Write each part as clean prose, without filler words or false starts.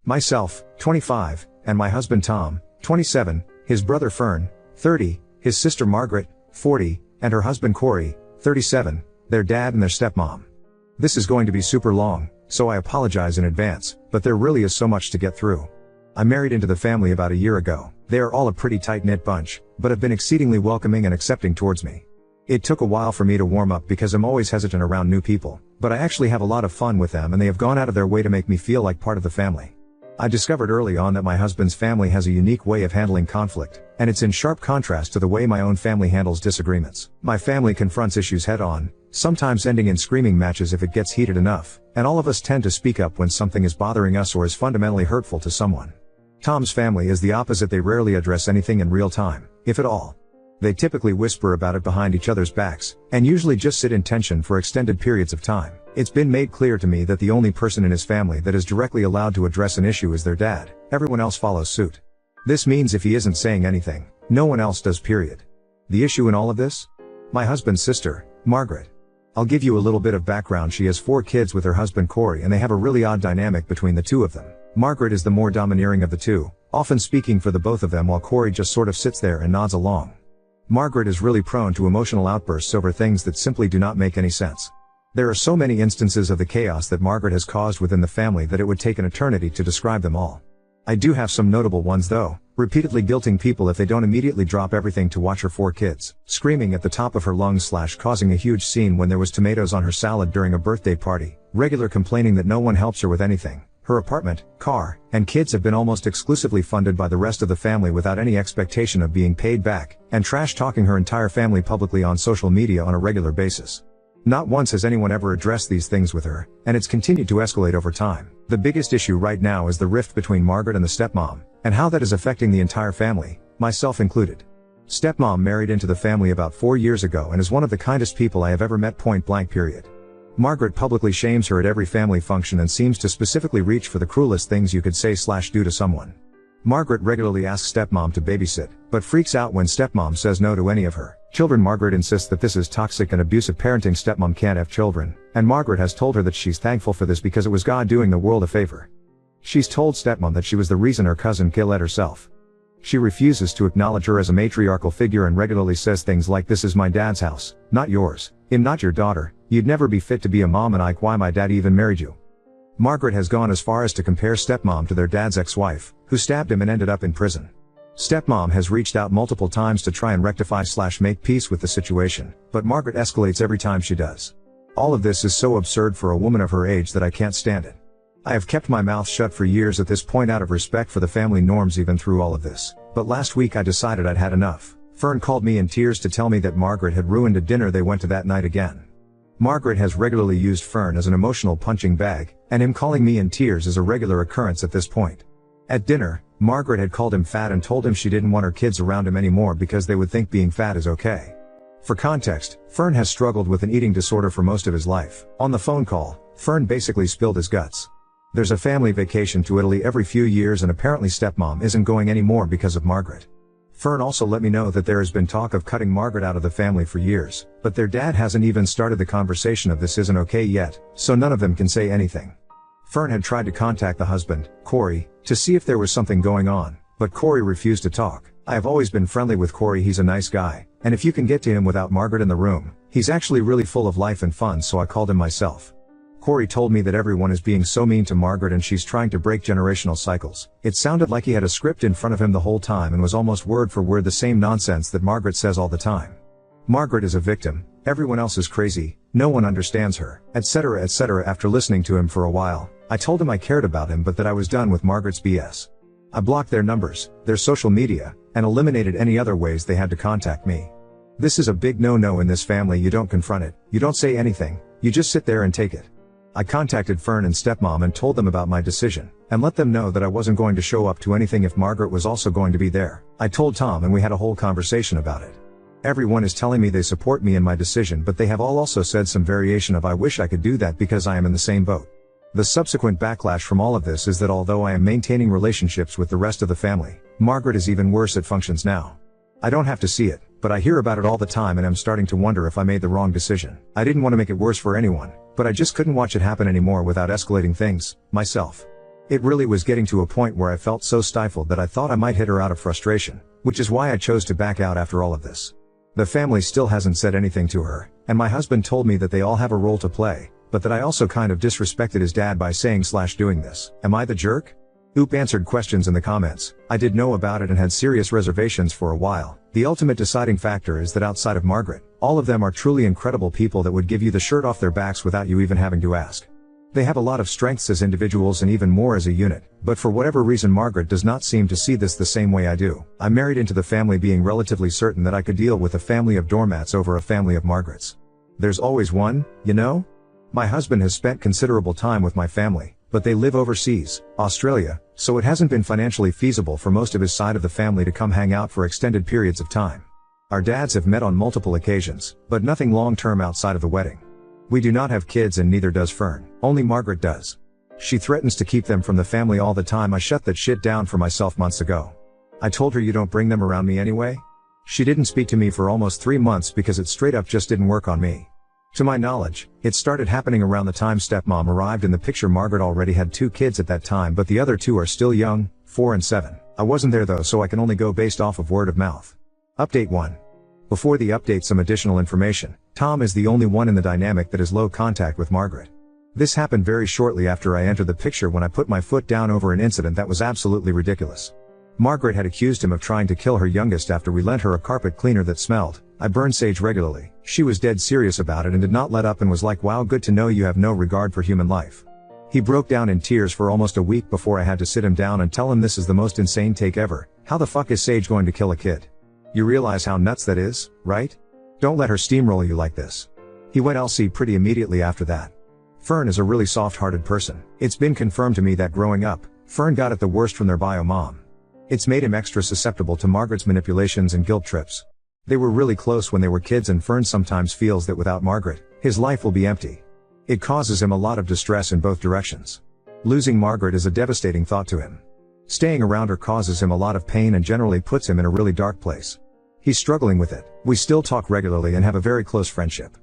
Myself, 25, and my husband Tom, 27, his brother Fern, 30, his sister Margaret, 40, and her husband Corey, 37, their dad and their stepmom. This is going to be super long, so I apologize in advance, but there really is so much to get through. I married into the family about a year ago. They are all a pretty tight-knit bunch, but have been exceedingly welcoming and accepting towards me. It took a while for me to warm up because I'm always hesitant around new people, but I actually have a lot of fun with them and they have gone out of their way to make me feel like part of the family. I discovered early on that my husband's family has a unique way of handling conflict, and it's in sharp contrast to the way my own family handles disagreements. My family confronts issues head-on, sometimes ending in screaming matches if it gets heated enough, and all of us tend to speak up when something is bothering us or is fundamentally hurtful to someone. Tom's family is the opposite. They rarely address anything in real time, if at all. They typically whisper about it behind each other's backs, and usually just sit in tension for extended periods of time. It's been made clear to me that the only person in his family that is directly allowed to address an issue is their dad. Everyone else follows suit. This means if he isn't saying anything, no one else does, period. The issue in all of this? My husband's sister, Margaret. I'll give you a little bit of background. She has 4 kids with her husband Corey, and they have a really odd dynamic between the two of them. Margaret is the more domineering of the two, often speaking for the both of them while Corey just sort of sits there and nods along. Margaret is really prone to emotional outbursts over things that simply do not make any sense. There are so many instances of the chaos that Margaret has caused within the family that it would take an eternity to describe them all. I do have some notable ones though, repeatedly guilting people if they don't immediately drop everything to watch her 4 kids, screaming at the top of her lungs / causing a huge scene when there was tomatoes on her salad during a birthday party, regular complaining that no one helps her with anything. Her apartment, car, and kids have been almost exclusively funded by the rest of the family without any expectation of being paid back, and trash-talking her entire family publicly on social media on a regular basis. Not once has anyone ever addressed these things with her, and it's continued to escalate over time. The biggest issue right now is the rift between Margaret and the stepmom, and how that is affecting the entire family, myself included. Stepmom married into the family about 4 years ago and is one of the kindest people I have ever met, point blank period. Margaret publicly shames her at every family function and seems to specifically reach for the cruelest things you could say / do to someone. Margaret regularly asks stepmom to babysit, but freaks out when stepmom says no to any of her children. Margaret insists that this is toxic and abusive parenting. Stepmom can't have children, and Margaret has told her that she's thankful for this because it was God doing the world a favor. She's told stepmom that she was the reason her cousin killed herself. She refuses to acknowledge her as a matriarchal figure and regularly says things like, "This is my dad's house, not yours. I'm not your daughter. You'd never be fit to be a mom, and why my dad even married you." Margaret has gone as far as to compare stepmom to their dad's ex-wife, who stabbed him and ended up in prison. Stepmom has reached out multiple times to try and rectify / make peace with the situation, but Margaret escalates every time she does. All of this is so absurd for a woman of her age that I can't stand it. I have kept my mouth shut for years at this point out of respect for the family norms even through all of this, but last week I decided I'd had enough. Fern called me in tears to tell me that Margaret had ruined a dinner they went to that night again. Margaret has regularly used Fern as an emotional punching bag, and him calling me in tears is a regular occurrence at this point. At dinner, Margaret had called him fat and told him she didn't want her kids around him anymore because they would think being fat is okay. For context, Fern has struggled with an eating disorder for most of his life. On the phone call, Fern basically spilled his guts. There's a family vacation to Italy every few years and apparently stepmom isn't going anymore because of Margaret. Fern also let me know that there has been talk of cutting Margaret out of the family for years, but their dad hasn't even started the conversation of this isn't okay yet, so none of them can say anything. Fern had tried to contact the husband, Corey, to see if there was something going on, but Corey refused to talk. I have always been friendly with Corey. He's a nice guy, and if you can get to him without Margaret in the room, he's actually really full of life and fun, so I called him myself. Corey told me that everyone is being so mean to Margaret and she's trying to break generational cycles. It sounded like he had a script in front of him the whole time and was almost word for word the same nonsense that Margaret says all the time. Margaret is a victim, everyone else is crazy, no one understands her, etc. etc. After listening to him for a while, I told him I cared about him but that I was done with Margaret's BS. I blocked their numbers, their social media, and eliminated any other ways they had to contact me. This is a big no-no in this family. You don't confront it, you don't say anything, you just sit there and take it. I contacted Fern and stepmom and told them about my decision, and let them know that I wasn't going to show up to anything if Margaret was also going to be there. I told Tom and we had a whole conversation about it. Everyone is telling me they support me in my decision, but they have all also said some variation of I wish I could do that because I am in the same boat. The subsequent backlash from all of this is that although I am maintaining relationships with the rest of the family, Margaret is even worse at functions now. I don't have to see it, but I hear about it all the time and I'm starting to wonder if I made the wrong decision. I didn't want to make it worse for anyone, but I just couldn't watch it happen anymore without escalating things, myself. It really was getting to a point where I felt so stifled that I thought I might hit her out of frustration, which is why I chose to back out after all of this. The family still hasn't said anything to her, and my husband told me that they all have a role to play, but that I also kind of disrespected his dad by saying/doing this. Am I the jerk? Oop answered questions in the comments. I did know about it and had serious reservations for a while. The ultimate deciding factor is that outside of Margaret, all of them are truly incredible people that would give you the shirt off their backs without you even having to ask. They have a lot of strengths as individuals and even more as a unit, but for whatever reason Margaret does not seem to see this the same way I do. I married into the family being relatively certain that I could deal with a family of doormats over a family of Margarets. There's always one, you know? My husband has spent considerable time with my family, but they live overseas, Australia, so it hasn't been financially feasible for most of his side of the family to come hang out for extended periods of time. Our dads have met on multiple occasions, but nothing long-term outside of the wedding. We do not have kids and neither does Fern, only Margaret does. She threatens to keep them from the family all the time. I shut that shit down for myself months ago. I told her you don't bring them around me anyway. She didn't speak to me for almost 3 months because it straight up just didn't work on me. To my knowledge, it started happening around the time stepmom arrived in the picture. Margaret already had 2 kids at that time, but the other 2 are still young, 4 and 7. I wasn't there though, so I can only go based off of word of mouth. Update 1. Before the update, some additional information. Tom is the only one in the dynamic that has low contact with Margaret. This happened very shortly after I entered the picture when I put my foot down over an incident that was absolutely ridiculous. Margaret had accused him of trying to kill her youngest after we lent her a carpet cleaner that smelled. I burn sage regularly. She was dead serious about it and did not let up and was like, wow, good to know you have no regard for human life. He broke down in tears for almost a week before I had to sit him down and tell him this is the most insane take ever. How the fuck is Sage going to kill a kid? You realize how nuts that is, right? Don't let her steamroll you like this. He went LC pretty immediately after that. Fern is a really soft-hearted person. It's been confirmed to me that growing up, Fern got it the worst from their bio mom. It's made him extra susceptible to Margaret's manipulations and guilt trips. They were really close when they were kids and Fern sometimes feels that without Margaret, his life will be empty. It causes him a lot of distress in both directions. Losing Margaret is a devastating thought to him. Staying around her causes him a lot of pain and generally puts him in a really dark place. He's struggling with it. We still talk regularly and have a very close friendship.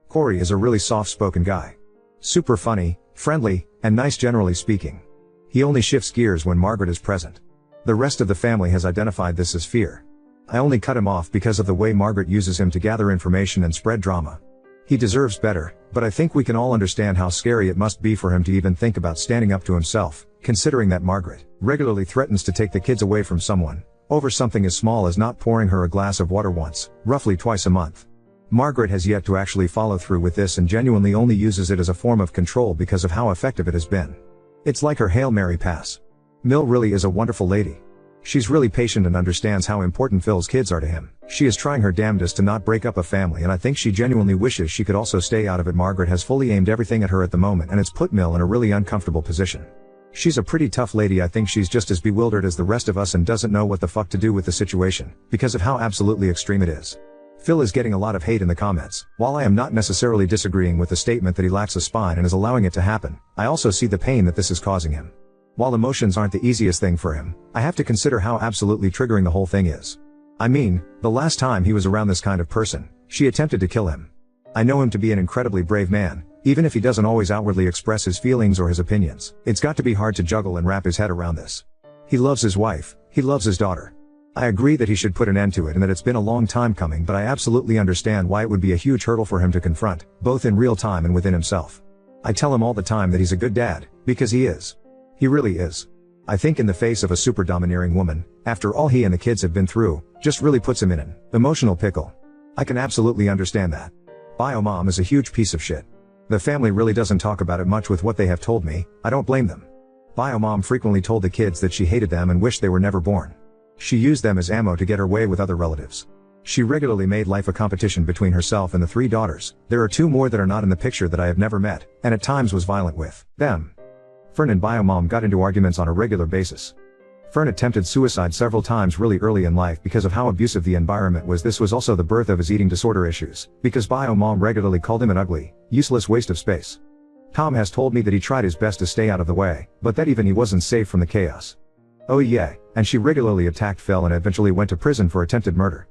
Corey is a really soft-spoken guy. Super funny, friendly, and nice generally speaking. He only shifts gears when Margaret is present. The rest of the family has identified this as fear. I only cut him off because of the way Margaret uses him to gather information and spread drama. He deserves better, but I think we can all understand how scary it must be for him to even think about standing up to himself, considering that Margaret regularly threatens to take the kids away from someone, over something as small as not pouring her a glass of water once, roughly twice a month. Margaret has yet to actually follow through with this and genuinely only uses it as a form of control because of how effective it has been. It's like her Hail Mary pass. Mill really is a wonderful lady. She's really patient and understands how important Phil's kids are to him. She is trying her damnedest to not break up a family and I think she genuinely wishes she could also stay out of it. Margaret has fully aimed everything at her at the moment and it's put Mill in a really uncomfortable position. She's a pretty tough lady. I think she's just as bewildered as the rest of us and doesn't know what the fuck to do with the situation, because of how absolutely extreme it is. Phil is getting a lot of hate in the comments. While I am not necessarily disagreeing with the statement that he lacks a spine and is allowing it to happen, I also see the pain that this is causing him. While emotions aren't the easiest thing for him, I have to consider how absolutely triggering the whole thing is. I mean, the last time he was around this kind of person, she attempted to kill him. I know him to be an incredibly brave man, even if he doesn't always outwardly express his feelings or his opinions. It's got to be hard to juggle and wrap his head around this. He loves his wife, he loves his daughter. I agree that he should put an end to it and that it's been a long time coming, but I absolutely understand why it would be a huge hurdle for him to confront, both in real time and within himself. I tell him all the time that he's a good dad, because he is. He really is. I think in the face of a super domineering woman, after all he and the kids have been through, just really puts him in an emotional pickle. I can absolutely understand that. Bio mom is a huge piece of shit. The family really doesn't talk about it much with what they have told me. I don't blame them. Bio mom frequently told the kids that she hated them and wished they were never born. She used them as ammo to get her way with other relatives. She regularly made life a competition between herself and the 3 daughters. There are 2 more that are not in the picture that I have never met, and at times was violent with them. Fern and Bio mom got into arguments on a regular basis. Fern attempted suicide several times really early in life because of how abusive the environment was. This was also the birth of his eating disorder issues, because Bio mom regularly called him an ugly, useless waste of space. Tom has told me that he tried his best to stay out of the way, but that even he wasn't safe from the chaos. Oh yeah, and she regularly attacked Phil and eventually went to prison for attempted murder.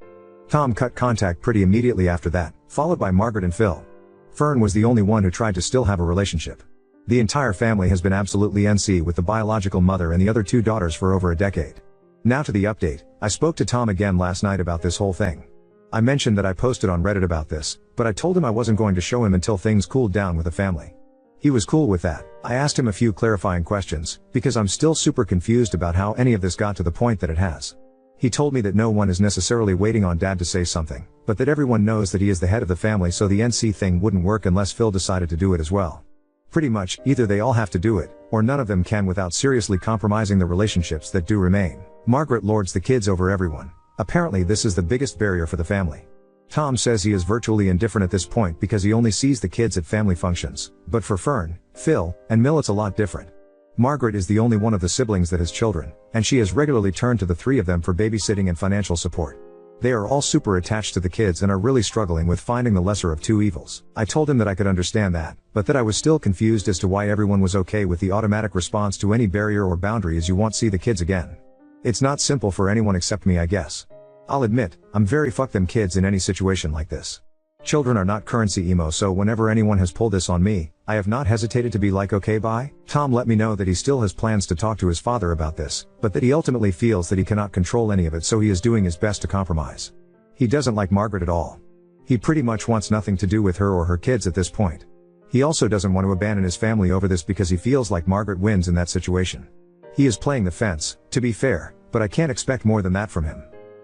Tom cut contact pretty immediately after that, followed by Margaret and Phil. Fern was the only one who tried to still have a relationship. The entire family has been absolutely NC with the biological mother and the other two daughters for over a decade. Now to the update. I spoke to Tom again last night about this whole thing. I mentioned that I posted on Reddit about this, but I told him I wasn't going to show him until things cooled down with the family. He was cool with that. I asked him a few clarifying questions, because I'm still super confused about how any of this got to the point that it has. He told me that no one is necessarily waiting on Dad to say something, but that everyone knows that he is the head of the family, so the NC thing wouldn't work unless Phil decided to do it as well. Pretty much, either they all have to do it, or none of them can without seriously compromising the relationships that do remain. Margaret lords the kids over everyone. Apparently this is the biggest barrier for the family. Tom says he is virtually indifferent at this point because he only sees the kids at family functions, but for Fern, Phil, and Mill it's a lot different. Margaret is the only one of the siblings that has children, and she has regularly turned to the three of them for babysitting and financial support. They are all super attached to the kids and are really struggling with finding the lesser of two evils. I told him that I could understand that, but that I was still confused as to why everyone was okay with the automatic response to any barrier or boundary as you won't see the kids again. It's not simple for anyone except me, I guess. I'll admit, I'm very fuck them kids in any situation like this. Children are not currency emo, so whenever anyone has pulled this on me, I have not hesitated to be like, okay bye. Tom let me know that he still has plans to talk to his father about this, but that he ultimately feels that he cannot control any of it, so he is doing his best to compromise. He doesn't like Margaret at all. He pretty much wants nothing to do with her or her kids at this point. He also doesn't want to abandon his family over this because he feels like Margaret wins in that situation. He is playing the fence, to be fair, but I can't expect more than that from him.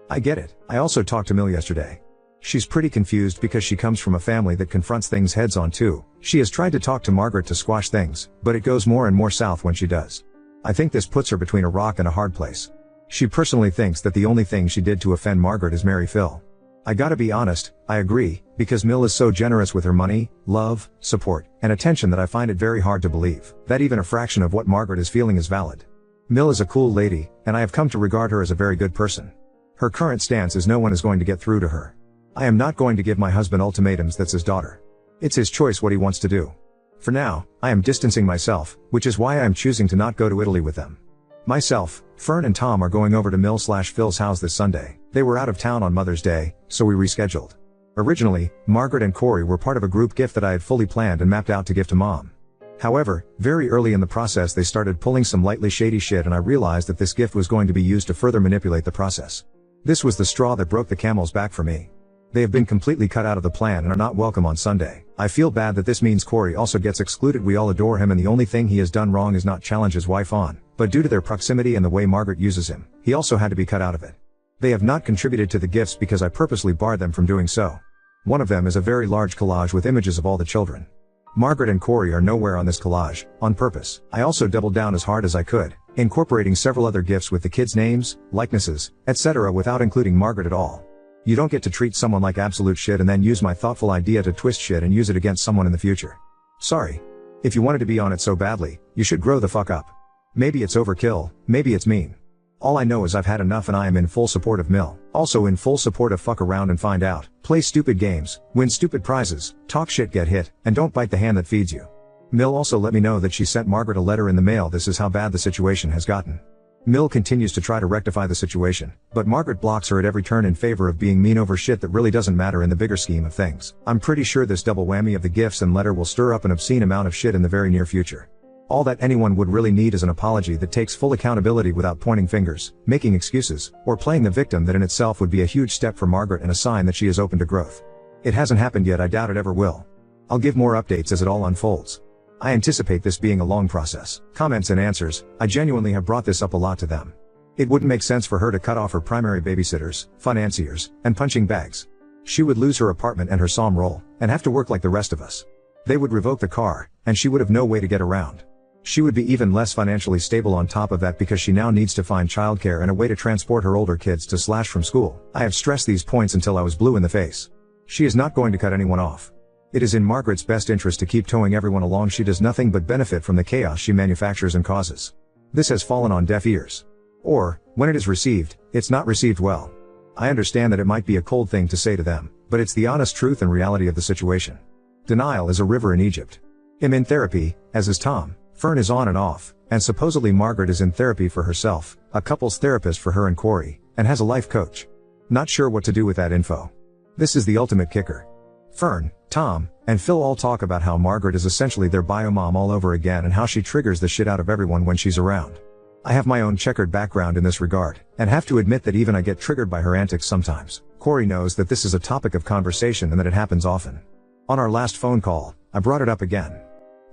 I get it. I also talked to Mill yesterday. She's pretty confused because she comes from a family that confronts things heads on too. She has tried to talk to Margaret to squash things, but it goes more and more south when she does. I think this puts her between a rock and a hard place. She personally thinks that the only thing she did to offend Margaret is marry Phil. I gotta be honest, I agree, because Mill is so generous with her money, love, support, and attention that I find it very hard to believe that even a fraction of what Margaret is feeling is valid. Mill is a cool lady, and I have come to regard her as a very good person. Her current stance is no one is going to get through to her. I am not going to give my husband ultimatums, that's his daughter. It's his choice what he wants to do. For now, I am distancing myself, which is why I am choosing to not go to Italy with them. Myself, Fern and Tom are going over to Mill/Phil's house this Sunday. They were out of town on Mother's Day, so we rescheduled. Originally, Margaret and Corey were part of a group gift that I had fully planned and mapped out to give to Mom. However, very early in the process they started pulling some lightly shady shit, and I realized that this gift was going to be used to further manipulate the process. This was the straw that broke the camel's back for me. They have been completely cut out of the plan and are not welcome on Sunday. I feel bad that this means Corey also gets excluded. We all adore him, and the only thing he has done wrong is not challenge his wife on, but due to their proximity and the way Margaret uses him, he also had to be cut out of it. They have not contributed to the gifts because I purposely barred them from doing so. One of them is a very large collage with images of all the children. Margaret and Corey are nowhere on this collage, on purpose. I also doubled down as hard as I could, incorporating several other gifts with the kids' names, likenesses, etc. without including Margaret at all. You don't get to treat someone like absolute shit and then use my thoughtful idea to twist shit and use it against someone in the future. Sorry. If you wanted to be on it so badly, you should grow the fuck up. Maybe it's overkill, maybe it's mean. All I know is I've had enough, and I am in full support of Mill. Also in full support of fuck around and find out, play stupid games, win stupid prizes, talk shit, get hit, and don't bite the hand that feeds you. Mill also let me know that she sent Margaret a letter in the mail. This is how bad the situation has gotten. Mill continues to try to rectify the situation, but Margaret blocks her at every turn in favor of being mean over shit that really doesn't matter in the bigger scheme of things. I'm pretty sure this double whammy of the gifts and letter will stir up an obscene amount of shit in the very near future. All that anyone would really need is an apology that takes full accountability without pointing fingers, making excuses, or playing the victim. That in itself would be a huge step for Margaret and a sign that she is open to growth. It hasn't happened yet. I doubt it ever will. I'll give more updates as it all unfolds. I anticipate this being a long process. Comments and answers, I genuinely have brought this up a lot to them. It wouldn't make sense for her to cut off her primary babysitters, financiers, and punching bags. She would lose her apartment and her SOM roll, and have to work like the rest of us. They would revoke the car, and she would have no way to get around. She would be even less financially stable on top of that because she now needs to find childcare and a way to transport her older kids to / from school. I have stressed these points until I was blue in the face. She is not going to cut anyone off. It is in Margaret's best interest to keep towing everyone along. She does nothing but benefit from the chaos she manufactures and causes. This has fallen on deaf ears. Or, when it is received, it's not received well. I understand that it might be a cold thing to say to them, but it's the honest truth and reality of the situation. Denial is a river in Egypt. I'm in therapy, as is Tom. Fern is on and off, and supposedly Margaret is in therapy for herself, a couples therapist for her and Corey, and has a life coach. Not sure what to do with that info. This is the ultimate kicker. Fern, Tom, and Phil all talk about how Margaret is essentially their bio mom all over again and how she triggers the shit out of everyone when she's around. I have my own checkered background in this regard, and have to admit that even I get triggered by her antics sometimes. Corey knows that this is a topic of conversation and that it happens often. On our last phone call, I brought it up again.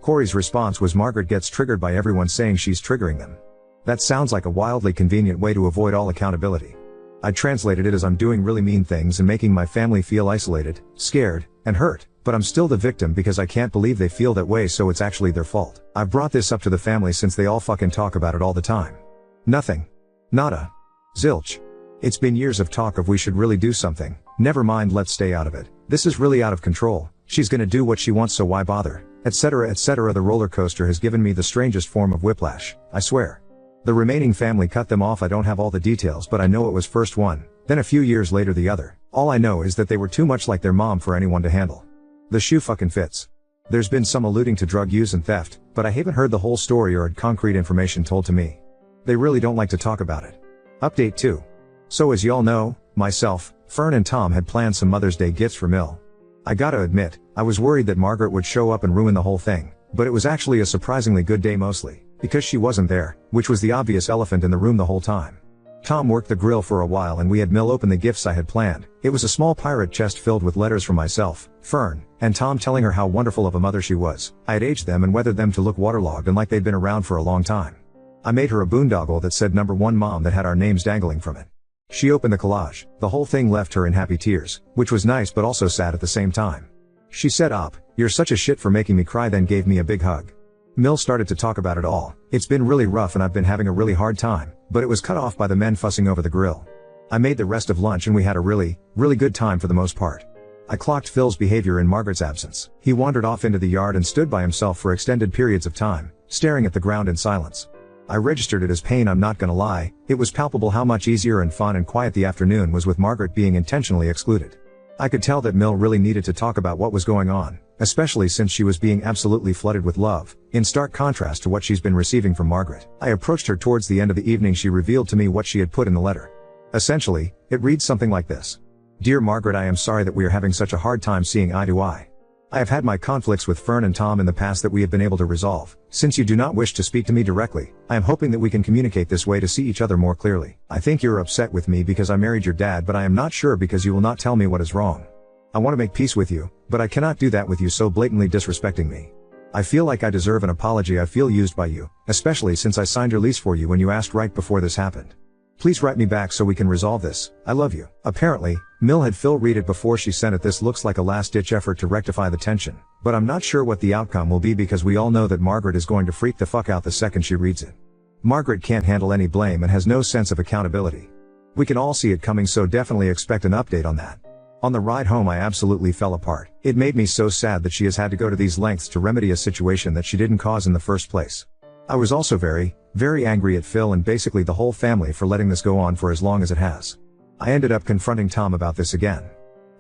Corey's response was Margaret gets triggered by everyone saying she's triggering them. That sounds like a wildly convenient way to avoid all accountability. I translated it as I'm doing really mean things and making my family feel isolated, scared, and hurt, but I'm still the victim because I can't believe they feel that way, so it's actually their fault. I've brought this up to the family since they all fucking talk about it all the time. Nothing. Nada. Zilch. It's been years of talk of we should really do something, never mind let's stay out of it, this is really out of control, she's gonna do what she wants so why bother, etc. etc. The roller coaster has given me the strangest form of whiplash, I swear. The remaining family cut them off. I don't have all the details, but I know it was first one, then a few years later the other. All I know is that they were too much like their mom for anyone to handle. The shoe fucking fits. There's been some alluding to drug use and theft, but I haven't heard the whole story or had concrete information told to me. They really don't like to talk about it. Update 2. So as y'all know, myself, Fern and Tom had planned some Mother's Day gifts for Mill. I gotta admit, I was worried that Margaret would show up and ruin the whole thing, but it was actually a surprisingly good day mostly, because she wasn't there, which was the obvious elephant in the room the whole time. Tom worked the grill for a while and we had Mill open the gifts I had planned. It was a small pirate chest filled with letters from myself, Fern, and Tom telling her how wonderful of a mother she was. I had aged them and weathered them to look waterlogged and like they'd been around for a long time. I made her a boondoggle that said number 1 mom that had our names dangling from it. She opened the collage. The whole thing left her in happy tears, which was nice but also sad at the same time. She said you're such a shit for making me cry, then gave me a big hug. Mill started to talk about it all. It's been really rough and I've been having a really hard time, but it was cut off by the men fussing over the grill. I made the rest of lunch and we had a really good time for the most part. I clocked Phil's behavior in Margaret's absence. He wandered off into the yard and stood by himself for extended periods of time, staring at the ground in silence. I registered it as pain, I'm not gonna lie. It was palpable how much easier and fun and quiet the afternoon was with Margaret being intentionally excluded. I could tell that Mill really needed to talk about what was going on, especially since she was being absolutely flooded with love, in stark contrast to what she's been receiving from Margaret. I approached her towards the end of the evening. She revealed to me what she had put in the letter. Essentially, it reads something like this. Dear Margaret, I am sorry that we are having such a hard time seeing eye to eye. I have had my conflicts with Fern and Tom in the past that we have been able to resolve. Since you do not wish to speak to me directly, I am hoping that we can communicate this way to see each other more clearly. I think you're upset with me because I married your dad, but I am not sure because you will not tell me what is wrong. I want to make peace with you, but I cannot do that with you so blatantly disrespecting me. I feel like I deserve an apology. I feel used by you, especially since I signed your lease for you when you asked right before this happened. Please write me back so we can resolve this. I love you. Apparently, Mill had Phil read it before she sent it. This looks like a last-ditch effort to rectify the tension, but I'm not sure what the outcome will be because we all know that Margaret is going to freak the fuck out the second she reads it. Margaret can't handle any blame and has no sense of accountability. We can all see it coming, so definitely expect an update on that. On the ride home I absolutely fell apart. It made me so sad that she has had to go to these lengths to remedy a situation that she didn't cause in the first place. I was also very angry at Phil and basically the whole family for letting this go on for as long as it has. I ended up confronting Tom about this again.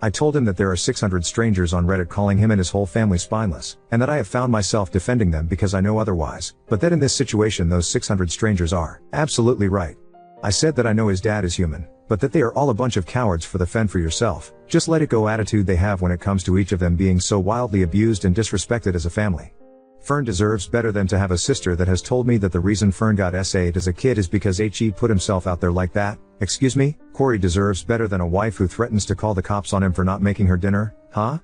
I told him that there are 600 strangers on Reddit calling him and his whole family spineless, and that I have found myself defending them because I know otherwise, but that in this situation those 600 strangers are absolutely right. I said that I know his dad is human, but that they are all a bunch of cowards for the fend for yourself, just let it go attitude they have when it comes to each of them being so wildly abused and disrespected as a family. Fern deserves better than to have a sister that has told me that the reason Fern got SA'd as a kid is because he put himself out there like that. Excuse me? Corey deserves better than a wife who threatens to call the cops on him for not making her dinner, huh?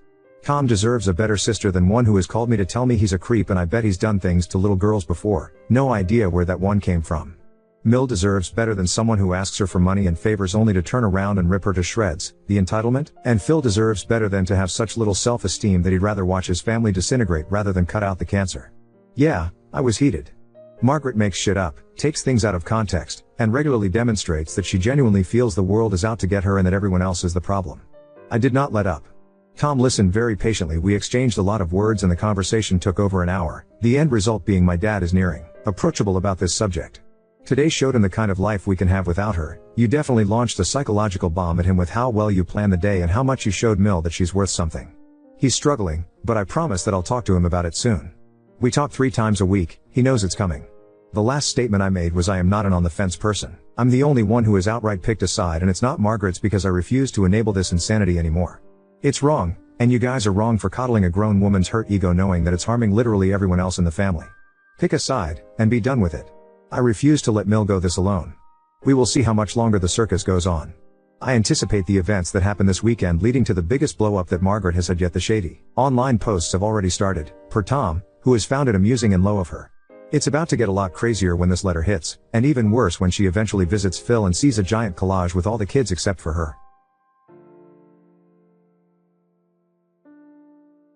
Tom deserves a better sister than one who has called me to tell me he's a creep, and I bet he's done things to little girls before. No idea where that one came from. Mill deserves better than someone who asks her for money and favors only to turn around and rip her to shreds. The entitlement? And Phil deserves better than to have such little self-esteem that he'd rather watch his family disintegrate rather than cut out the cancer. Yeah, I was heated. Margaret makes shit up, takes things out of context, and regularly demonstrates that she genuinely feels the world is out to get her and that everyone else is the problem. I did not let up. Tom listened very patiently. We exchanged a lot of words and the conversation took over an hour, the end result being my dad is nearing approachable about this subject. Today showed him the kind of life we can have without her. You definitely launched a psychological bomb at him with how well you planned the day and how much you showed Mill that she's worth something. He's struggling, but I promise that I'll talk to him about it soon. We talk 3 times a week, he knows it's coming. The last statement I made was I am not an on-the-fence person. I'm the only one who has outright picked a side, and it's not Margaret's because I refuse to enable this insanity anymore. It's wrong, And you guys are wrong for coddling a grown woman's hurt ego knowing that it's harming literally everyone else in the family. Pick a side, and be done with it. I refuse to let Mill go this alone. We will see how much longer the circus goes on. I anticipate the events that happen this weekend leading to the biggest blow-up that Margaret has had yet. The shady online posts have already started, per Tom, who has found it amusing and low of her. It's about to get a lot crazier when this letter hits, and even worse when she eventually visits Phil and sees a giant collage with all the kids except for her.